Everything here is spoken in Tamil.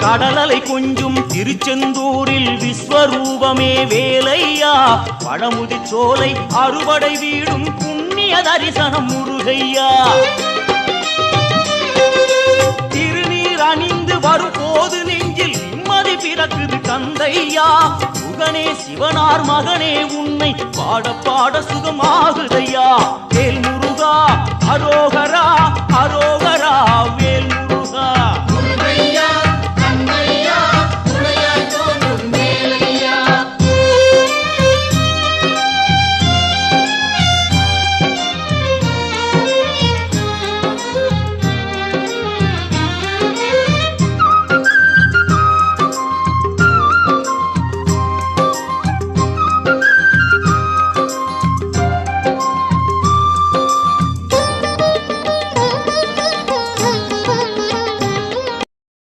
கடலலை கொஞ்சும் திருச்செந்தூரில் விஸ்வரூபமே வேலையா பழமுதி சோலை அறுபடை வீடும் புண்ணிய தரிசனம் முருகையா திருநீர் அணிந்து வரும் போது நெஞ்சில் நிம்மதி பிறக்குது கந்தையா சுகனே சிவனார் மகனே உன்னை பாட பாட சுகமாகுதையா வேல் முருகா அரோகரா அரோகரா வேல் முருகா